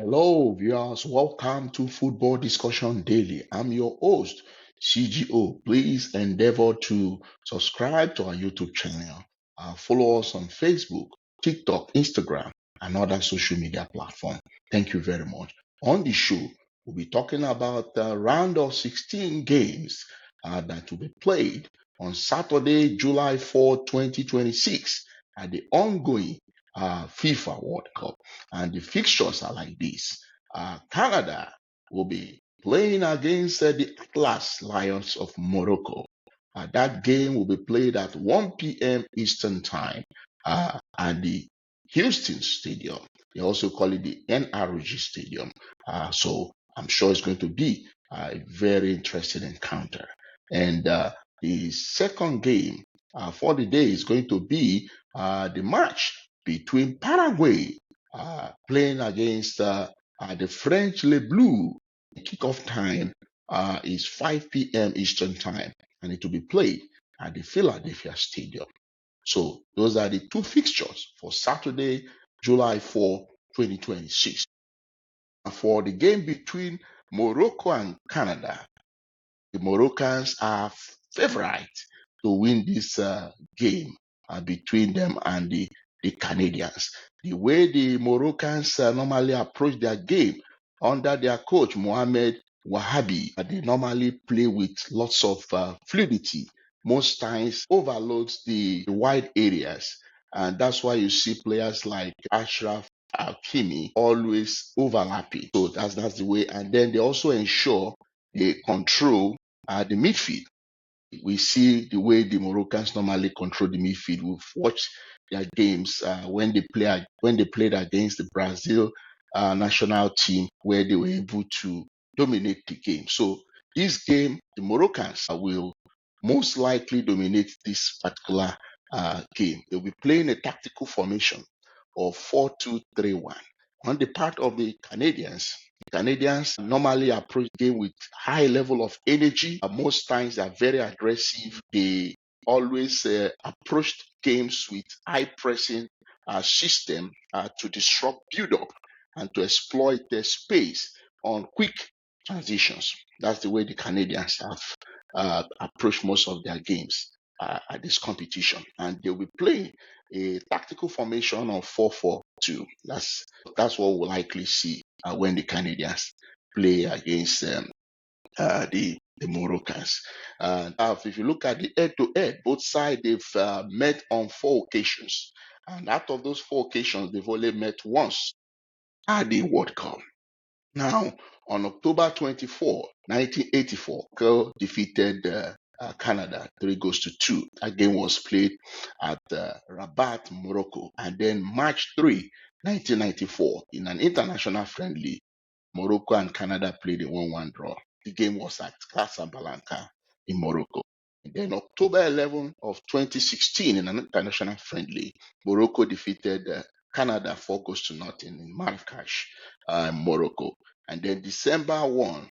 Hello, viewers. Welcome to Football Discussion Daily. I'm your host, CGO. Please endeavor to subscribe to our YouTube channel. Follow us on Facebook, TikTok, Instagram, and other social media platforms. Thank you very much. On the show, we'll be talking about the round of 16 games that will be played on Saturday, July 4, 2026, at the ongoing FIFA World Cup. And the fixtures are like this. Canada will be playing against the Atlas Lions of Morocco. That game will be played at 1 p.m. Eastern Time at the Houston Stadium. They also call it the NRG Stadium. So I'm sure it's going to be a very interesting encounter. And the second game for the day is going to be the match between Paraguay playing against the French Le Bleu. The kickoff time is 5 p.m. Eastern Time, and it will be played at the Philadelphia Stadium. So those are the two fixtures for Saturday, July 4, 2026. For the game between Morocco and Canada, the Moroccans are favorites to win this game between them and the Canadians. The way the Moroccans normally approach their game under their coach, Mohamed Wahabi, they normally play with lots of fluidity, most times overloads the wide areas. And that's why you see players like Ashraf Hakimi always overlapping. So that's the way. And then they also ensure they control the midfield. We see the way the Moroccans normally control the midfield. We've watched their games when they played against the Brazil national team, where they were able to dominate the game. So this game, the Moroccans will most likely dominate this particular game. They'll be playing a tactical formation of 4-2-3-1. On the part of the Canadians normally approach the game with high level of energy. Most times they are very aggressive. They always approach games with high pressing system to disrupt build-up and to exploit the space on quick transitions. That's the way the Canadians have approached most of their games at this competition. And they'll be playing a tactical formation of 4-4-2. That's what we'll likely see when the Canadians play against the Moroccans. If you look at the head-to-head, both sides they've met on 4 occasions, and out of those 4 occasions, they've only met once at the World Cup. Now, on October 24, 1984, Curl defeated Canada 3-2. That game was played at Rabat, Morocco. And then March 3, 1994, in an international friendly, Morocco and Canada played a 1-1 draw. The game was at Casablanca in Morocco. And then October 11 of 2016, in an international friendly, Morocco defeated Canada 4-0 in Marrakesh, Morocco. And then December 1,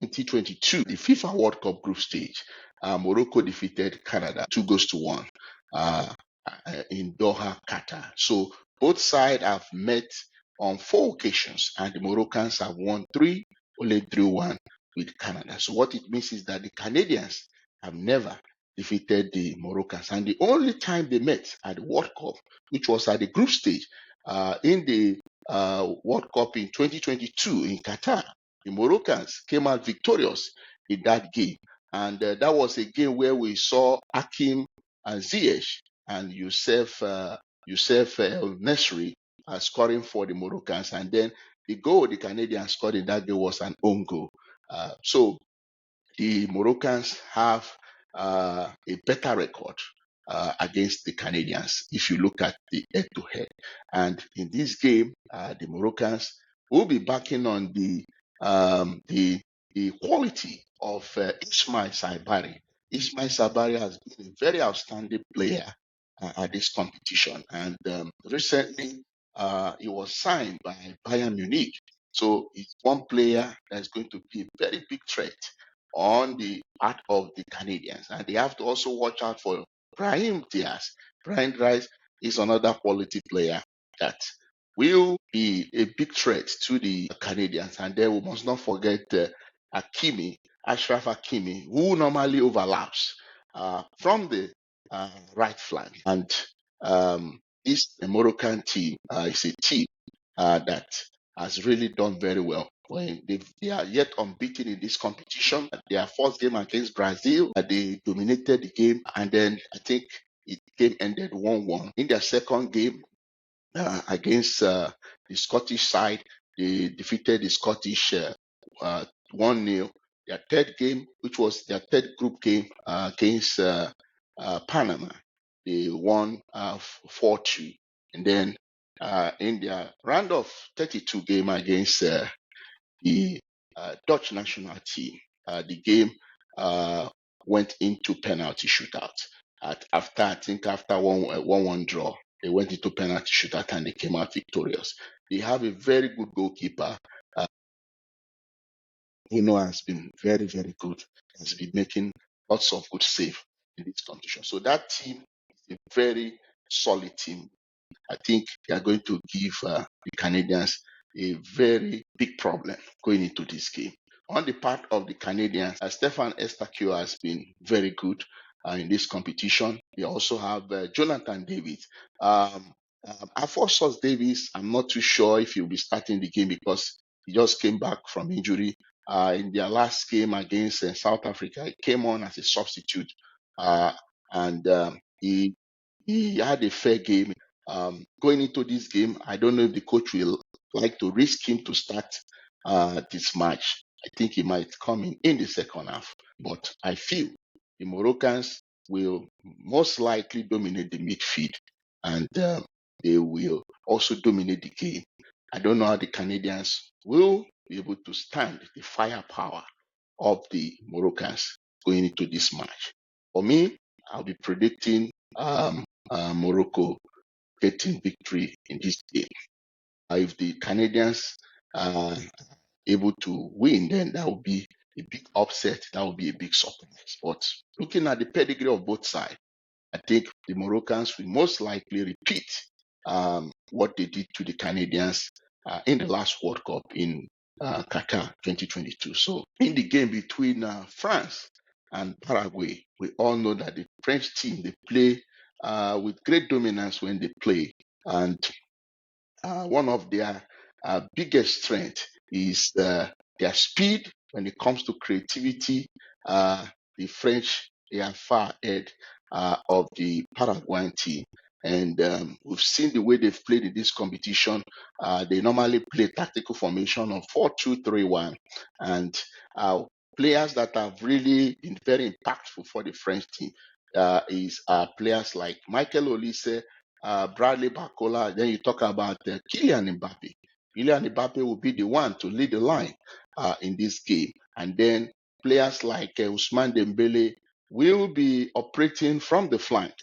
2022, the FIFA World Cup group stage, Morocco defeated Canada 2-1 in Doha, Qatar. So both sides have met on 4 occasions, and the Moroccans have won 3, only 3-1 with Canada. So what it means is that the Canadians have never defeated the Moroccans, and the only time they met at the World Cup, which was at the group stage in the World Cup in 2022 in Qatar, the Moroccans came out victorious in that game. And that was a game where we saw Hakim Ziyech and Youssef Nesri scoring for the Moroccans. And then the goal the Canadians scored in that game was an own goal. So the Moroccans have a better record against the Canadians if you look at the head-to-head. And in this game, the Moroccans will be backing on the quality of Ismail Saibari. Ismail Saibari has been a very outstanding player at this competition, and recently he was signed by Bayern Munich. So it's one player that's going to be a very big threat on the part of the Canadians, and they have to also watch out for Brahim Diaz. Brahim Diaz is another quality player that will be a big threat to the Canadians. And then we must not forget Ashraf Hakimi, who normally overlaps from the right flank. And this Moroccan team is a team that has really done very well. When they are yet unbeaten in this competition. Their first game against Brazil, they dominated the game, and then I think it game ended 1-1. In their second game against the Scottish side, they defeated the Scottish 1-0. Their third game, which was their third group game against Panama, they won 4-2. And then in their round of 32 game against the Dutch national team, the game went into penalty shootout. After 1-1 draw, they went into penalty shootout and they came out victorious. They have a very good goalkeeper. Bruno has been very, very good. Has been making lots of good save in this competition. So that team is a very solid team. I think they are going to give the Canadians a very big problem going into this game. On the part of the Canadians, Stefan Estakio has been very good in this competition. They also have Jonathan David. Alphonsus Davis, I'm not too sure if he'll be starting the game because he just came back from injury. In their last game against South Africa, he came on as a substitute and he had a fair game. Going into this game, I don't know if the coach will like to risk him to start this match. I think he might come in the second half, but I feel the Moroccans will most likely dominate the midfield and they will also dominate the game. I don't know how the Canadians will be able to stand the firepower of the Moroccans going into this match. For me, I'll be predicting Morocco getting victory in this game. If the Canadians are able to win, then that would be a big upset. That would be a big surprise. But looking at the pedigree of both sides, I think the Moroccans will most likely repeat what they did to the Canadians in the last World Cup in Qatar 2022. So in the game between France and Paraguay, we all know that the French team, they play with great dominance when they play. And one of their biggest strength is their speed when it comes to creativity. The French, they are far ahead of the Paraguayan team. And we've seen the way they've played in this competition. They normally play tactical formation of 4-2-3-1. And players that have really been very impactful for the French team is players like Michael Olise, Bradley Barcola. Then you talk about Kylian Mbappe. Kylian Mbappe will be the one to lead the line in this game. And then players like Ousmane Dembele will be operating from the flank.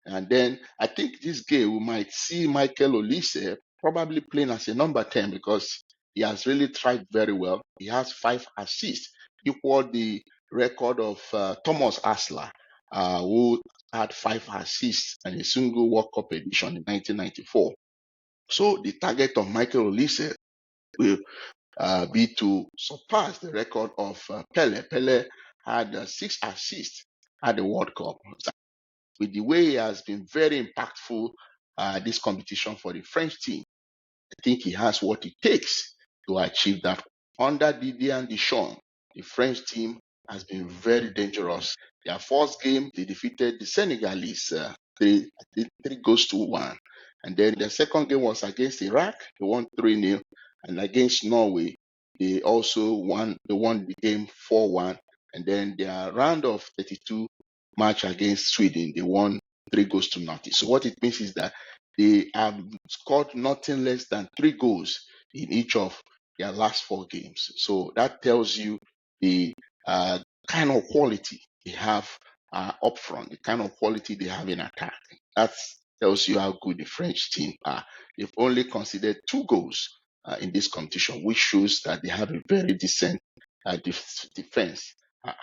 And then I think this game we might see Michael Olise probably playing as a number 10 because he has really tried very well. He has 5 assists, equal the record of Thomas Asler, who had 5 assists and a single World Cup edition in 1994. So the target of Michael Olise will be to surpass the record of Pele. Pele had 6 assists at the World Cup. With the way he has been very impactful this competition for the French team, I think he has what it takes to achieve that. Under Didier Deschamps, the French team has been very dangerous. Their first game, they defeated the Senegalese 3-1. And then their second game was against Iraq. They won 3-0. And against Norway, they also won. They won the game 4-1. And then their round of 32 match against Sweden, they won 3-0. So what it means is that they have scored nothing less than 3 goals in each of their last 4 games. So that tells you the kind of quality they have up front, the kind of quality they have in attack. That tells you how good the French team are. They've only considered 2 goals in this competition, which shows that they have a very decent defense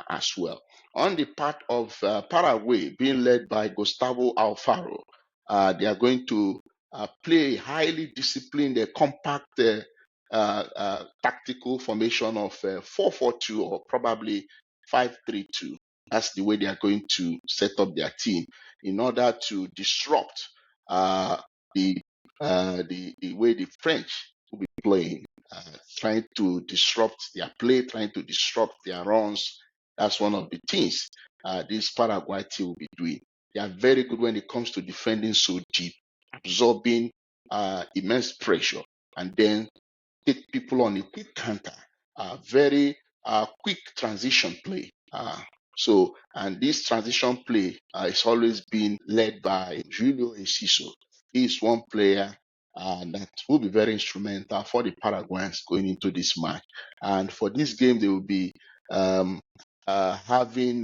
as well. On the part of Paraguay, being led by Gustavo Alfaro, they are going to play a highly disciplined, compact, tactical formation of 4-4-2 or probably 5-3-2. That's the way they are going to set up their team in order to disrupt the the way the French will be playing, trying to disrupt their play, trying to disrupt their runs. That's one of the things this Paraguay team will be doing. They are very good when it comes to defending so deep, absorbing immense pressure, and then take people on a quick counter, very quick transition play. And this transition play is always been led by Julio Enciso. He is one player that will be very instrumental for the Paraguayans going into this match. And for this game, they will be um, having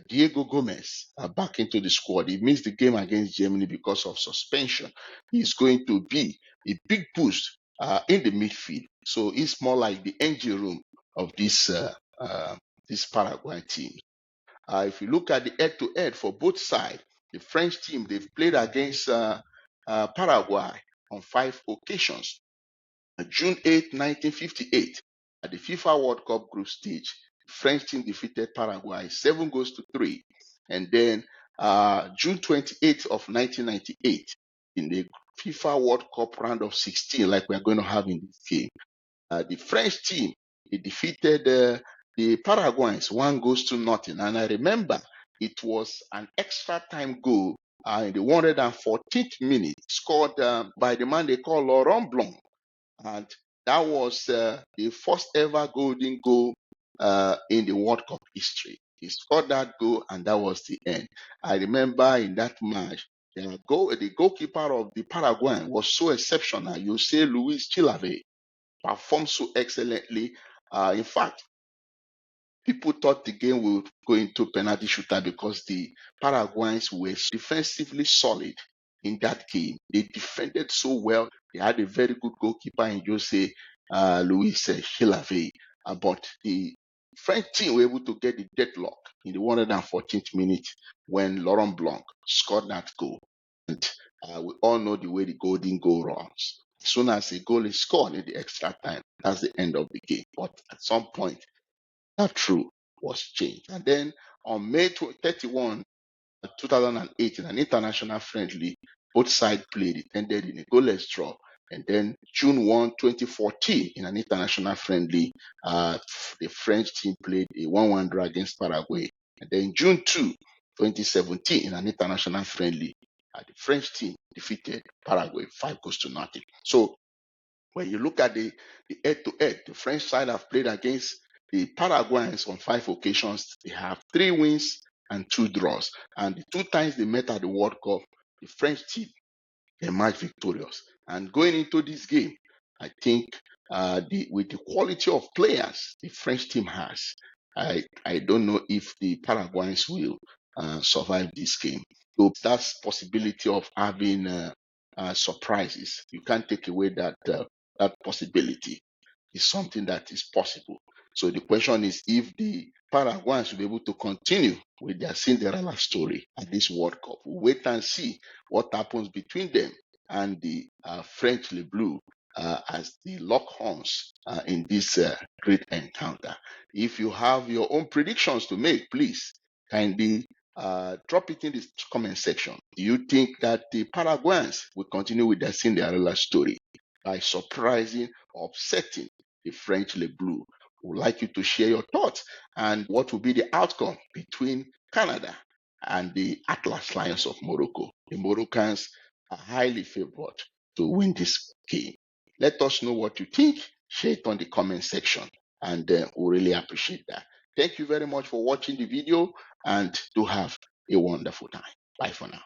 Diego Gomez back into the squad. He missed the game against Germany because of suspension. He's going to be a big boost in the midfield. So it's more like the engine room of this Paraguay team. If you look at the head-to-head for both sides, the French team, they've played against Paraguay on 5 occasions. June 8, 1958, at the FIFA World Cup group stage, the French team defeated Paraguay 7-3. And then June 28th of 1998, in the FIFA World Cup round of 16, like we're going to have in this game, the French team, they defeated the Paraguayans 1-0. And I remember it was an extra time goal in the 114th minute, scored by the man they call Laurent Blanc. And that was the first ever golden goal in the World Cup history. He scored that goal, and that was the end. I remember in that match, the goalkeeper of the Paraguay was so exceptional. You say Luis Chilave performed so excellently. In fact, people thought the game would go into penalty shootout because the Paraguayans were defensively solid in that game. They defended so well. They had a very good goalkeeper in Jose Luis Chilave. But the French team were able to get the deadlock in the 114th minute when Laurent Blanc scored that goal. And we all know the way the golden goal runs. As soon as a goal is scored in the extra time, that's the end of the game. But at some point, that rule was changed. And then on May 31, 2008, in an international friendly, both sides played. It ended in a goalless draw. And then June 1, 2014, in an international friendly, the French team played a 1-1 draw against Paraguay. And then June 2, 2017, in an international friendly, the French team defeated Paraguay 5-0. So when you look at the head-to-head, the French side have played against the Paraguayans on 5 occasions. They have 3 wins and 2 draws. And the 2 times they met at the World Cup, the French team emerged victorious. And going into this game, I think with the quality of players the French team has, I don't know if the Paraguayans will survive this game. So that's possibility of having surprises. You can't take away that possibility. Is something that is possible. So the question is if the Paraguayans will be able to continue with their Cinderella story at this World Cup. We'll wait and see what happens between them and the French Le Bleu as the lock horns in this great encounter. If you have your own predictions to make, please kindly drop it in the comment section. Do you think that the Paraguayans will continue with their Cinderella story by surprising or upsetting the French Le Bleu? Would like you to share your thoughts and what will be the outcome between Canada and the Atlas Lions of Morocco. The Moroccans are highly favored to win this game. Let us know what you think. Share it on the comment section, and we really appreciate that. Thank you very much for watching the video, and do have a wonderful time. Bye for now.